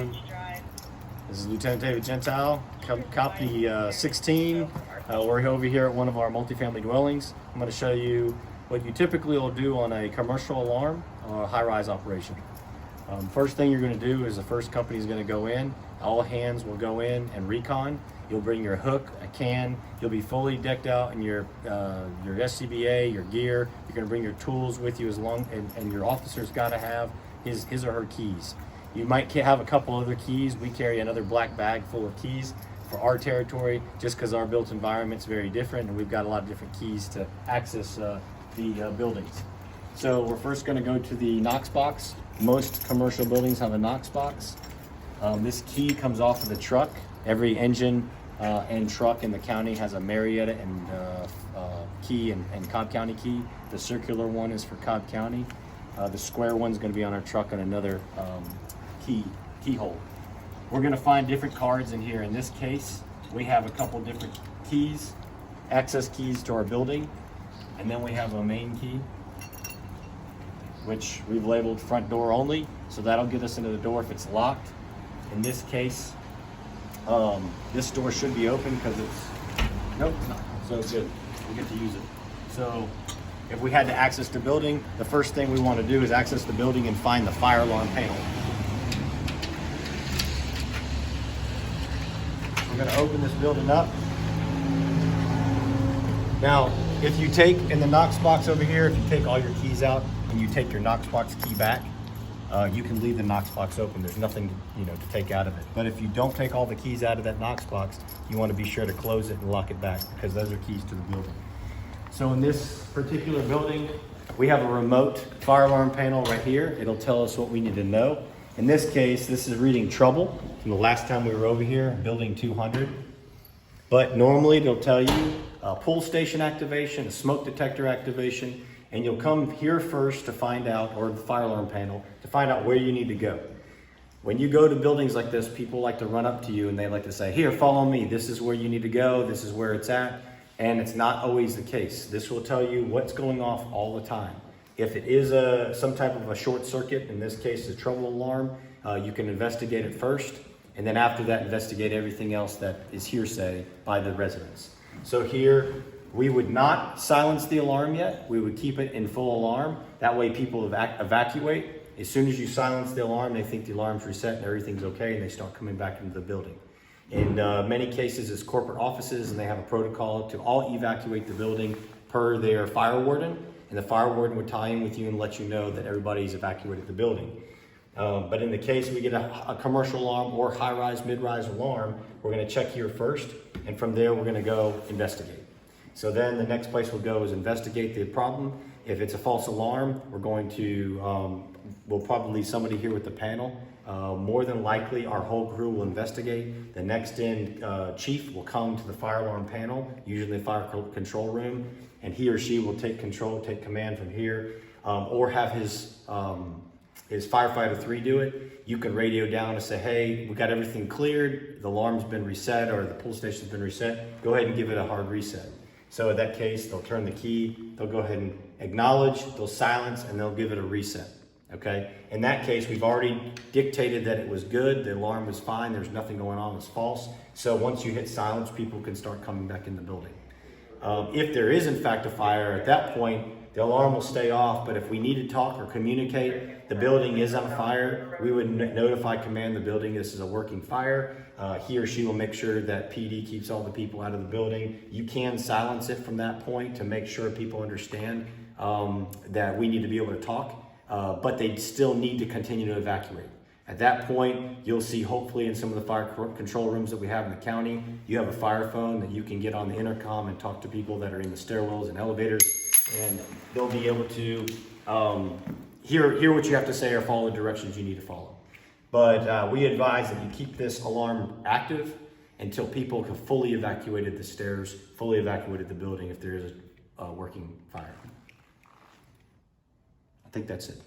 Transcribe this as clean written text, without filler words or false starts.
everyone. This is Lieutenant David Gentile, copy 16. We're over here at one of our multifamily dwellings. I'm going to show you what you typically will do on a commercial alarm or a high-rise operation. First thing you're going to do is the first company is going to go in. All hands will go in and recon. You'll bring your hook, a can. You'll be fully decked out in your SCBA, your gear. You're going to bring your tools with you and your officer's got to have his or her keys. You might have a couple other keys. We carry another black bag full of keys for our territory, just because our built environment's very different and we've got a lot of different keys to access the buildings. So we're first going to go to the Knox box. Most commercial buildings have a Knox box. This key comes off of the truck. Every engine and truck in the county has a Marietta and key and Cobb County key. The circular one is for Cobb County. The square one's going to be on our truck and another keyhole. We're going to find different cards in here. In this case, we have a couple different keys, access keys to our building, and then we have a main key, which we've labeled front door only, so that'll get us into the door if it's locked. In this case, this door should be open because it's, nope, it's not. So it's good, we get to use it. So if we had to access the building, the first thing we want to do is access the building and find the fire alarm panel. We're going to open this building up. Now, if you take in the Knox box over here, if you take all your keys out and you take your Knox box key back, you can leave the Knox box open. There's nothing to take out of it. But if you don't take all the keys out of that Knox box, you want to be sure to close it and lock it back, because those are keys to the building. So in this particular building, we have a remote fire alarm panel right here. It'll tell us what we need to know. In this case, this is reading trouble from the last time we were over here, building 200. But normally it'll tell you a pull station activation, a smoke detector activation, and you'll come here first to find out, or the fire alarm panel, to find out where you need to go. When you go to buildings like this, people like to run up to you and they like to say, here, follow me. This is where you need to go. This is where it's at. And it's not always the case. This will tell you what's going off all the time. If it is some type of a short circuit, in this case a trouble alarm, you can investigate it first, and then after that investigate everything else that is hearsay by the residents. So here, we would not silence the alarm yet. We would keep it in full alarm. That way people evacuate. As soon as you silence the alarm, they think the alarm's reset and everything's okay, and they start coming back into the building. In many cases, it's corporate offices, and they have a protocol to all evacuate the building per their fire warden, and the fire warden would tie in with you and let you know that everybody's evacuated the building. But in the case we get a commercial alarm or high-rise, mid-rise alarm, we're going to check here first, and from there we're going to go investigate. So then the next place we'll go is investigate the problem. If it's a false alarm, we're going to, we'll probably leave somebody here with the panel. More than likely, our whole crew will investigate. The next in chief will come to the fire alarm panel, usually the fire control room, and he or she will take command from here, or have his Firefighter 3 do it. You can radio down and say, hey, we got everything cleared, the alarm's been reset, or the pull station's been reset. Go ahead and give it a hard reset. So in that case, they'll turn the key, they'll go ahead and acknowledge, they'll silence, and they'll give it a reset. Okay, in that case, we've already dictated that it was good, the alarm was fine, there's nothing going on, it's false. So once you hit silence, people can start coming back in the building. If there is in fact a fire, at that point, the alarm will stay off, but if we need to talk or communicate, the building is on fire, we would notify command the building this is a working fire. He or she will make sure that PD keeps all the people out of the building. You can silence it from that point to make sure people understand that we need to be able to talk. But they still need to continue to evacuate. At that point, you'll see hopefully in some of the fire control rooms that we have in the county, you have a fire phone that you can get on the intercom and talk to people that are in the stairwells and elevators, and they'll be able to hear what you have to say or follow the directions you need to follow. But we advise that you keep this alarm active until people have fully evacuated the stairs, fully evacuated the building if there is a working fire. I think that's it.